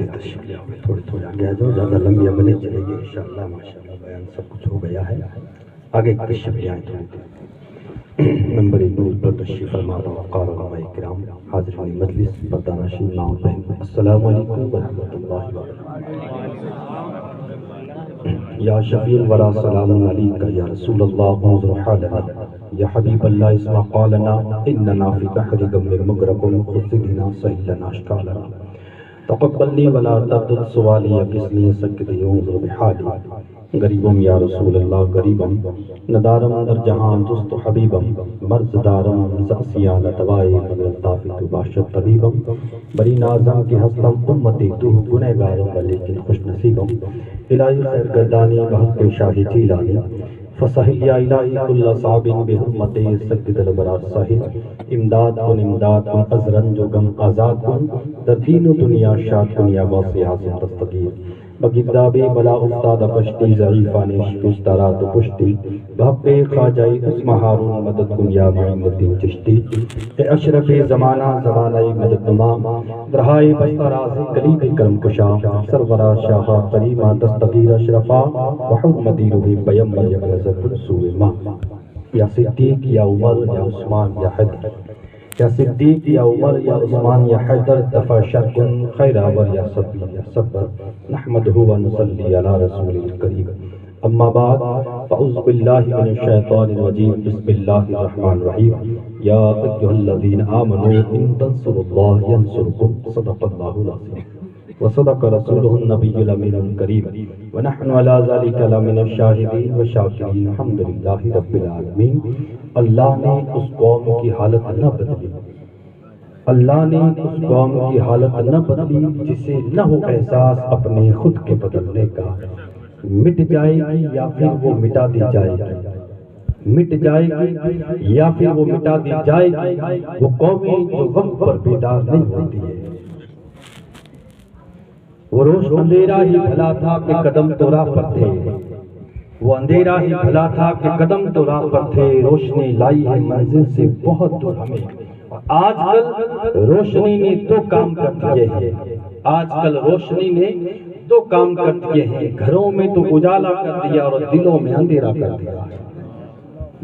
آگے تشریف لے آؤ، تھوڑے آگے آ جاؤ، زیادہ لمبی اب نہیں چلے گی انشاءاللہ ماشاءاللہ، بیان سب کچھ ہو گیا ہے، آگے تشریف لے آئیں تھوڑی دیر۔ منبر نور پر تشریف فرما وقار علماء کرام، حاضرین مجلس، پردانشین ماؤں بہن، السلام علیکم ورحمۃ اللہ وبرکاتہ۔ یا شفیع الورا سلام علیکہ یا رسول اللہ انظر حالنا، یا حبیب اللہ اسمع قالنا، اننا فی بحر غم مغرق خذ بنا سہل لنا اشکالنا، تقبلنی ولا تردد سوالی اکسنی سکتی انظر بحالی، غریبم یا رسول اللہ غریبم، ندارم در جہان جست حبیبم، مرض دارم زعسیان دوائے مگر طافت باشد طبیبم، بری نازم کی ہستم امتی تو گنہگارم ولیکن خوش نصیبم، الہی خیر گردانی بحق شاہ جیلانی، فصحل یا الہی کل صعب بحرمت سجد البرار ساحل، امداد کن ازرن جو غم آزاد کن، در دین و دنیا شاد کن یا واسی حاصل دستگیر، بگرداب بلا استاد پشتی ضعیفان عشق دارات و پشتی، بحق خواجائی عثم ہارون مدد کن یا معین الدین چشتی، اے اشرف زمانہ زمانہ مدد نما، درہائے بستہ رازی قریب کرم کشا، سرورہ شاہ قریمہ دستگیر اشرفا، وحرمتی روحی بیم مریم نظر سوء ماں، یا صدیق یا عمر یا عثمان یا حیدر، یا صدیق یا عمر یا عثمان یا حیدر، دفع شرکن خیر آور یا صبر یا صبر، نحمدہ و نصلی علی رسول الکریم، اما بعد فاعوذ باللہ من الشیطان الرجیم، بسم اللہ الرحمن الرحیم، یا ایھا الذین آمنوا ان تنصروا اللہ ینصرکم، صدق اللہ العظیم وصدق رسولہ النبی الامین الکریم، ونحن علی ذلک لمن الشاہدین والشاکرین، الحمدللہ رب العالمین۔ اللہ نے اس قوم کی حالت نہ بدلی، اللہ نے اس قوم کی حالت نہ بدلی جسے نہ ہو احساس اپنے خود کے بدلنے کا، مٹ جائے گی یا پھر وہ مٹا دی جائے گی، مٹ جائے گی یا پھر وہ مٹا دی جائے گی، وہ قومیں جو وقت پر بیدار نہیں ہوتی ہے۔ وہ روز اندھیرا ہی بھلا تھا کہ قدم تو راہ پر تھے، وہ اندھیرا ہی بھلا تھا کہ قدم تو راہ پر تھے، روشنی لائی ہے منزل سے بہت دور ہمیں، آج کل روشنی نے دو کام کر دیے ہیں، آج کل روشنی نے دو کام کر دیے ہیں، گھروں میں تو اجالا کر دیا اور دلوں میں اندھیرا کر دیا۔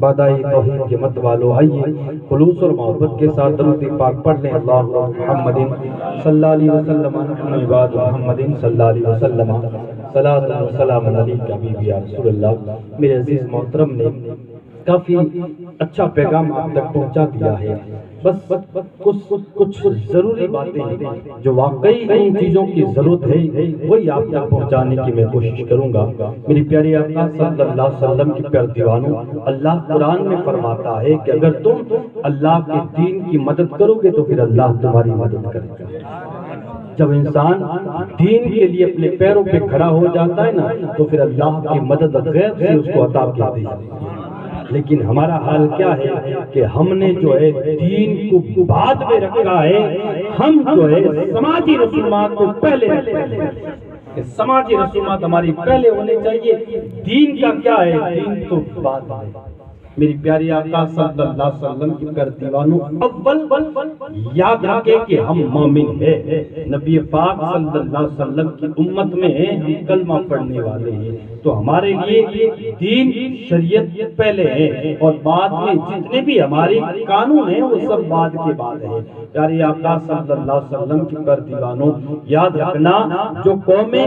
بادائی توحید کے مت والو آئیے خلوص اور محبت کے ساتھ درود پاک پڑھ لیں، اللہ محمد صلی اللہ علیہ وسلم، نحن عباد محمد صلی اللہ علیہ وسلم، صلاۃ و سلام علیک حبیبی یا رسول اللہ۔ میرے عزیز محترم نے کافی اچھا پیغام آپ تک پہنچا دیا ہے، بس کچھ ضروری باتیں ہیں جو واقعی ان چیزوں کی ضرورت ہے وہی آپ تک پہنچانے کی میں کوشش کروں گا۔ میری پیاری آقا صلی اللہ علیہ وسلم کی پیار دیوانوں، اللہ قرآن میں فرماتا ہے کہ اگر تم اللہ کے دین کی مدد کرو گے تو پھر اللہ تمہاری مدد کرے گا۔ جب انسان دین کے لیے اپنے پیروں پہ کھڑا ہو جاتا ہے نا تو پھر اللہ کی مدد غیب سے اس کو عطا کی جاتی ہے۔ لیکن ہمارا حال کیا ہے کہ ہم نے جو ہے دین کو بعد میں رکھا ہے، ہم جو ہے سماجی رسومات کو پہلے رکھتے ہیں، سماجی رسومات ہماری پہلے ہونے چاہیے، دین کا کیا ہے، دین تو بعد میں۔ میری پیاری آقا صلی اللہ علیہ وسلم کی پیار دیوانوں، اول یاد رکھیں کہ ہم مومن ہیں، نبی پاک صلی اللہ علیہ وسلم کی امت میں ہیں، ہم کلمہ پڑھنے والے ہیں، تو ہمارے لیے دین شریعت پہلے ہے اور بعد میں جتنے بھی ہمارے قانون ہیں وہ سب بعد کے بعد ہیں۔ پیاری آقا صلی اللہ علیہ وسلم کی پیار دیوانوں، یاد رکھنا جو قومیں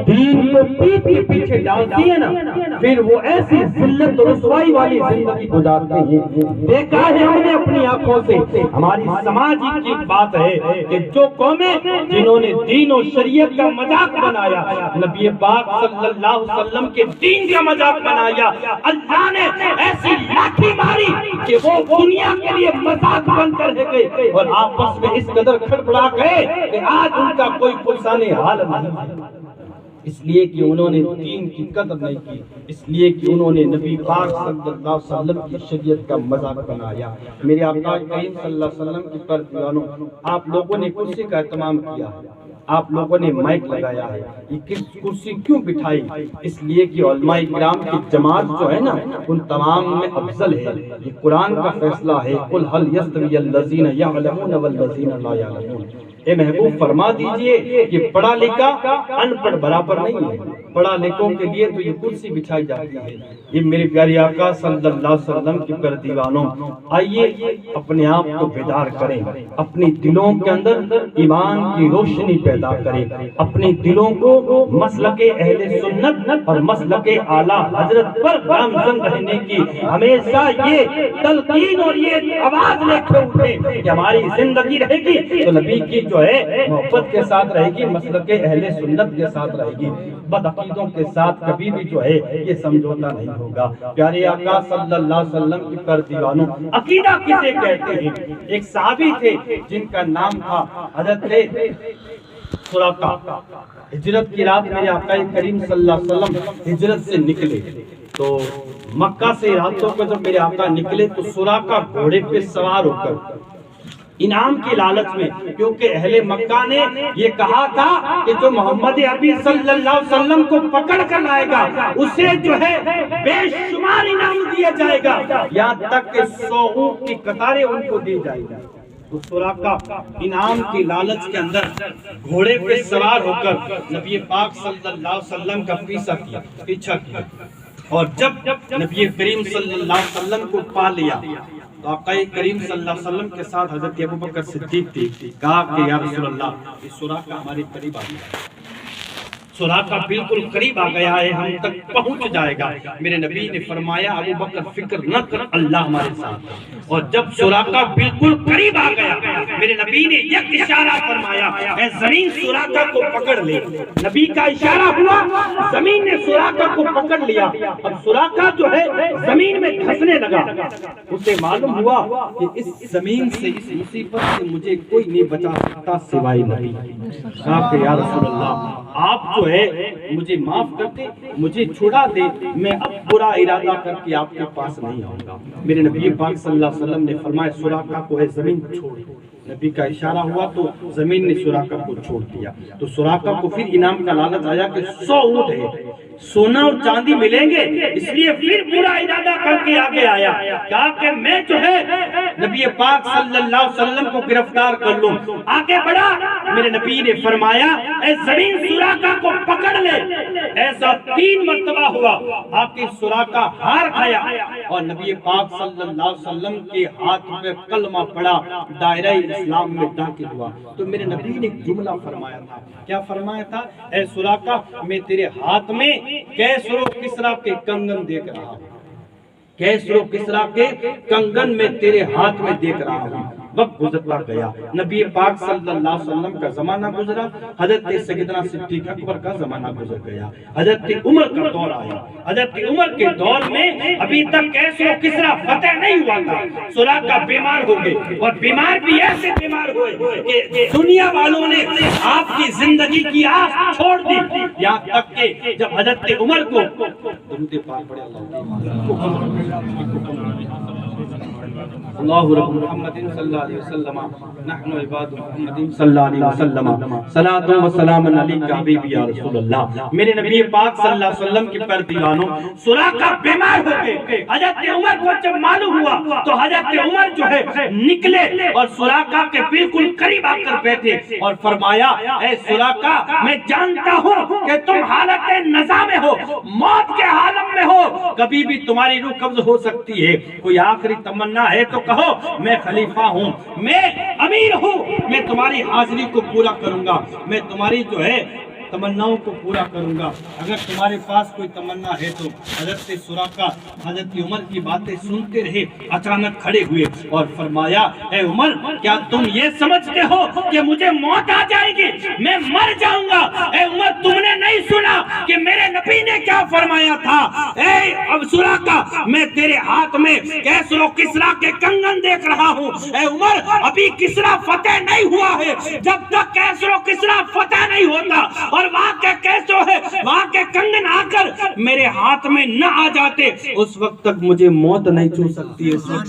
دین کو پیٹ کے پیچھے ڈالتی ہیں نا پھر وہ ایسی ذلت و رسوائی والی زندگی گزارتے ہیں۔ دیکھا ہے ہم نے اپنی آنکھوں سے، ہماری سماجی کی بات ہے کہ جو قومیں جنہوں نے دین و شریعت کا مذاق بنایا، نبی پاک صلی اللہ علیہ وسلم کے دین کا مذاق بنایا، اللہ نے ایسی لاٹھی ماری کہ وہ دنیا کے لیے مذاق بن کر رہ گئے اور آپس میں اس قدر کھڑبڑا گئے کہ آج ان کا کوئی پرسان حال نہیں ہے، اس لیے کہ انہوں نے دین کی قدر نہیں کی، اس لیے کہ انہوں نے نبی پاک صلی اللہ علیہ وسلم کی شریعت کا مذاق بنایا۔ میرے آقا کریم صلی اللہ علیہ وسلم کی پر دیوانوں، آپ لوگوں نے کرسی کا اہتمام کیا ہے، آپ لوگوں نے مائک لگایا ہے، یہ کرسی کیوں بٹھائی؟ اس لیے کہ علماء کرام کی جماعت جو ہے نا ان تمام میں افضل ہے، یہ قرآن کا فیصلہ ہے، قل هل يستوي الذين يعلمون والذين لا يعلمون۔ اے محبوب فرما دیجئے کہ پڑھا لکھا ان پڑھ برابر نہیں ہے، پڑھا لکھوں کے لیے تو یہ کرسی بچھائی جاتی ہے۔ یہ میرے پیارے آقا صلی اللہ علیہ وسلم کے پر دیوانوں، آئیے اپنے آپ کو بیدار کریں، اپنی دلوں کے اندر ایمان کی روشنی پیدا کریں، اپنے دلوں کو مسلک اہل سنت اور مسلک اعلیٰ حضرت پر گامزن رہنے کی ہمیشہ یہ تلقین اور یہ آواز لے کے اٹھے کہ ہماری زندگی رہے گی تو نبی کی جو ہے محبت کے ساتھ رہے گی، مسلک اہل سنت کے ساتھ رہے گی، بد عقیدوں کے ساتھ کبھی بھی جو ہے یہ سمجھوتا نہیں ہوگا۔ پیارے آقا صلی اللہ علیہ وسلم کی پر دیوانوں، عقیدہ کسے کہتے ہیں؟ ایک صحابی تھے جن کا نام تھا حضرت سراقہ۔ ہجرت کی رات میرے آقا کریم صلی اللہ علیہ وسلم ہجرت سے نکلے تو مکہ سے راتوں کو جب میرے آقا نکلے تو سراقہ گھوڑے پہ سوار ہو کر انعام کی لالچ میں، کیونکہ اہل مکہ نے یہ کہا تھا کہ جو محمد عربی صلی اللہ علیہ وسلم کو پکڑ کر لائے گا اسے جو ہے بے شمار انعام دیا جائے گا، یہاں تک کہ 100 اونٹ کی قطاریں ان کو دی جائے گی۔ تو سراقہ انعام کی لالچ کے اندر گھوڑے پہ سوار ہو کر نبی پاک صلی اللہ علیہ وسلم کا پیچھا کیا، اور جب نبی کریم صلی اللہ علیہ وسلم کو پا لیا تو آقا کریم صلی اللہ علیہ وسلم کے ساتھ حضرت ابوبکر صدیق تھی، کہا کہ یا رسول اللہ یہ سراقہ ہمارے قریب آ گیا، سراقہ بالکل قریب آ گیا ہے، ہم تک پہنچ جائے گا۔ میرے نبی نے فرمایا ابوبکر فکر نہ کر، اللہ ہمارے ساتھ ہے۔ اور جب سراقہ بالکل قریب آ گیا میرے نبی نے یک اشارہ فرمایا، اے زمین سراقہ کو پکڑ لے۔ نبی کا اشارہ ہوا، زمین نے سراقہ کو پکڑ لیا، اب سراقہ جو ہے زمین میں دھسنے لگا۔ اسے معلوم ہوا کہ اس زمین سے، اس مصیبت سے مجھے کوئی نہیں بچا سکتا سوائے نبی۔ کہا کہ یا رسول اللہ آپ جو ہے مجھے معاف کر دے، مجھے چھڑا دے، میں اب برا ارادہ کر کے آپ کے پاس نہیں آؤں گا۔ میرے نبی پاک صلی اللہ علیہ وسلم نے فرمایا سراقہ کو ہے زمین چھوڑ۔ نبی کا اشارہ ہوا تو زمین نے سراقہ کو چھوڑ دیا۔ تو سراقہ کو پھر انعام کا لالچ آیا کہ 100 اونٹ ہے، سونا اور چاندی ملیں گے، اس لیے پھر برا ارادہ کر کے آگے آیا، کہا کہ میں جو ہے نبی پاک صلی اللہ علیہ وسلم کو گرفتار کر لوں۔ آگے بڑھا، میرے نبی نے فرمایا اے زمین سراقہ کو پکڑ لے۔ ایسا 3 مرتبہ ہوا، آخر سراقہ ہار کھایا اور نبی پاک صلی اللہ علیہ وسلم کے ہاتھ پہ کلمہ پڑا، دائرہ اسلام میں داخل ہوا۔ تو میرے نبی نے ایک جملہ فرمایا تھا، کیا فرمایا تھا؟ اے سراقہ میں تیرے ہاتھ میں کیسر و کسریٰ کے کنگن دیکھ رہا ہوں، کیسر و کسریٰ کے کنگن میں تیرے ہاتھ میں دیکھ رہا ہوں۔ وقت گزرتا گیا، نبی پاک صلی اللہ علیہ وسلم کا زمانہ گزرا، حضرت سیدنا صدیق اکبر کا زمانہ گزر گیا، حضرت عمر کا دور آیا۔ حضرت عمر کے دور میں ابھی تک کیسر و کسریٰ فتح نہیں ہوا تھا، سراقہ بیمار ہو گئے، اور بیمار بھی ایسے بیمار ہوئے کہ دنیا والوں نے آپ کی زندگی کی آس چھوڑ دی، یہاں تک کہ جب حضرت عمر کو درود پاک پڑھے اللہ رب محمد صلی اللہ علیہ وسلم، نحن عباد محمد صلی اللہ علیہ وسلم، صلاۃ و سلام علیک حبیبی یا رسول اللہ۔ میرے نبی پاک صلی اللہ علیہ وسلم کے پر دیوانوں، سراقہ بیمار ہو گئے۔ حضرت عمر کو جب معلوم ہوا تو حضرت عمر جو ہے نکلے اور سراقہ کے بالکل قریب آ کر بیٹھے اور فرمایا اے سراقہ میں جانتا ہوں کہ تم حالت نزا میں ہو، موت کے عالم میں ہو، کبھی بھی تمہاری روح قبض ہو سکتی ہے، کوئی آخری تمنا ہے تو کہو، میں خلیفہ ہوں، میں امیر ہوں، میں تمہاری حاضری کو پورا کروں گا، میں تمہاری جو ہے تمناؤں کو پورا کروں گا۔ اگر تمہارے پاس کوئی تمنا ہے تو حضرت سراقہ حضرت عمر کی باتیں سنتے رہے، اچانک کھڑے ہوئے اور فرمایا اے عمر کیا تم یہ سمجھتے ہو کہ مجھے موت آ جائے گی، میں مر جاؤں گا؟ اے عمر تم نے نہیں سنا کہ میرے نبی نے کیا فرمایا تھا؟ اے اب سراقہ میں تیرے ہاتھ میں کیسر و کسریٰ کے کنگن دیکھ رہا ہوں۔ اے عمر ابھی کسریٰ فتح نہیں ہوا ہے، جب تک کیسر و کسریٰ فتح نہیں ہوتا اور وہاں کے کیسو ہے، وہاں کے کنگن آ کر میرے ہاتھ میں نہ آ جاتے اس وقت تک مجھے موت نہیں چھو سکتی، اس وقت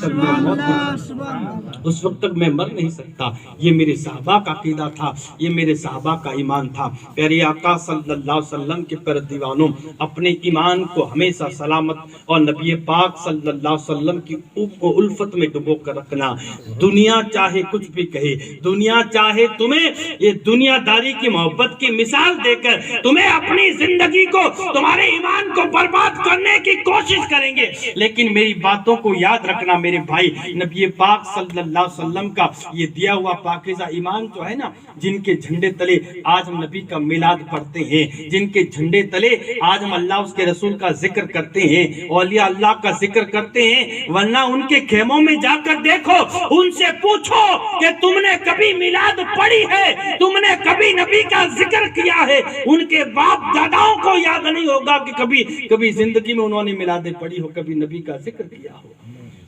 تک میں مر نہیں سکتا۔ یہ میرے صحابہ کا عقیدہ تھا، یہ میرے صحابہ کا ایمان تھا۔ پیارے آقا صلی اللہ علیہ وسلم کے پیارے دیوانوں، اپنے ایمان کو ہمیشہ سلامت اور نبی پاک صلی اللہ علیہ وسلم کی الفت میں ڈبو کر رکھنا۔ دنیا چاہے کچھ بھی کہے، دنیا چاہے تمہیں یہ دنیا داری کی محبت کی مثال دے کر تمہیں اپنی زندگی کو، تمہارے ایمان کو برباد کرنے کی کوشش کریں گے، لیکن میری باتوں کو یاد رکھنا میرے بھائی۔ نبی پاک صلی اللہ علیہ وسلم کا یہ دیا ہوا پاکیزہ ایمان جو ہے نا، جن کے جھنڈے تلے آج ہم نبی کا میلاد پڑھتے ہیں، جن کے جھنڈے تلے آج ہم اللہ اس کے رسول کا ذکر کرتے ہیں، اولیاء اللہ کا ذکر کرتے ہیں، ورنہ ان کے خیموں میں جا کر دیکھو، ان سے پوچھو کہ تم نے کبھی میلاد پڑھی ہے، تم نے کبھی نبی کا ذکر کیا ہے؟ ان کے باپ داداؤں کو یاد نہیں ہوگا کہ کبھی زندگی میں انہوں نے میلادیں پڑھی ہو، کبھی نبی کا ذکر کیا ہو۔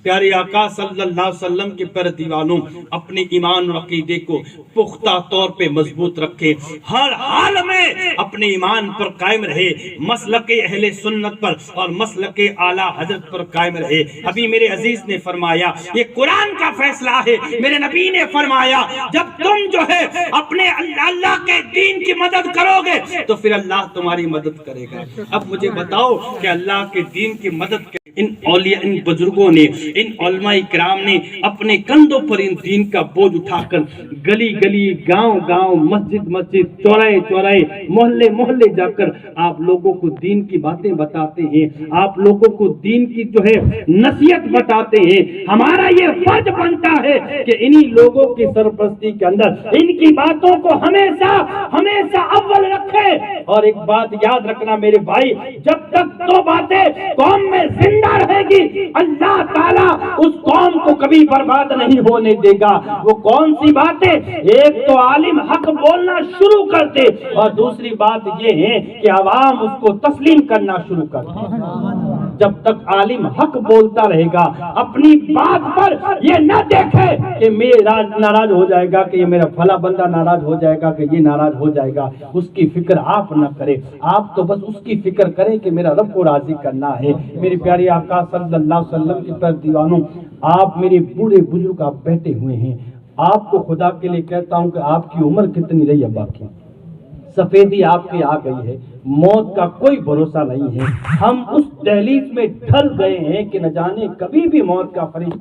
پیارے آقا صلی اللہ علیہ وسلم کے پیارے دیوانوں، اپنے ایمان اور عقیدے کو پختہ طور پہ مضبوط رکھے، ہر حال میں اپنے ایمان پر قائم رہے، مسلک اہل سنت پر اور مسلک اعلیٰ حضرت پر قائم رہے۔ ابھی میرے عزیز نے فرمایا، یہ قرآن کا فیصلہ ہے، میرے نبی نے فرمایا جب تم جو ہے اپنے اللہ کے دین کی مدد کرو گے تو پھر اللہ تمہاری مدد کرے گا۔ اب مجھے بتاؤ کہ اللہ کے دین کی مدد ان اولیاء، ان بزرگوں نے، ان علماء کرام نے اپنے کندھوں پر ان دین کا بوجھ اٹھا کر گلی گلی، گاؤں گاؤں، مسجد مسجد، چوراہے چوراہے، محلے محلے جا کر آپ لوگوں کو دین کی باتیں بتاتے ہیں، آپ لوگوں کو دین کی جو ہے نصیحت بتاتے ہیں۔ ہمارا یہ فرض بنتا ہے کہ انہی لوگوں کی سرپرستی کے اندر ان کی باتوں کو ہمیشہ ہمیشہ اول رکھے۔ اور ایک بات یاد رکھنا میرے بھائی، جب تک دو باتیں قوم میں زندہ رہے گی اللہ تعالیٰ اس قوم کو کبھی برباد نہیں ہونے دے گا۔ وہ کون سی باتیں؟ ایک تو عالم حق بولنا شروع کر دے، اور دوسری بات یہ ہے کہ عوام اس کو تسلیم کرنا شروع کر دے۔ جب تک عالم حق بولتا رہے گا، اپنی بات پر یہ نہ دیکھے کہ میرا ناراض ہو جائے گا، کہ یہ میرا فلاں بندہ ناراض ہو جائے گا، کہ یہ ناراض ہو جائے گا، اس کی فکر آپ نہ کرے۔ آپ تو بس اس کی فکر کریں کہ میرا رب کو راضی کرنا ہے۔ میرے پیارے آقا صلی اللہ علیہ وسلم کے پیارے دیوانوں، آپ میرے بوڑھے بزرگ آپ بیٹھے ہوئے ہیں، آپ کو خدا کے لیے کہتا ہوں کہ آپ کی عمر کتنی رہی ہے؟ باقی سفیدی آپ کی آ گئی ہے، موت کا کوئی بھروسہ نہیں ہے۔ ہم اس دہلیز میں ڈھل گئے ہیں کہ نہ جانے کبھی بھی موت کا فرشتہ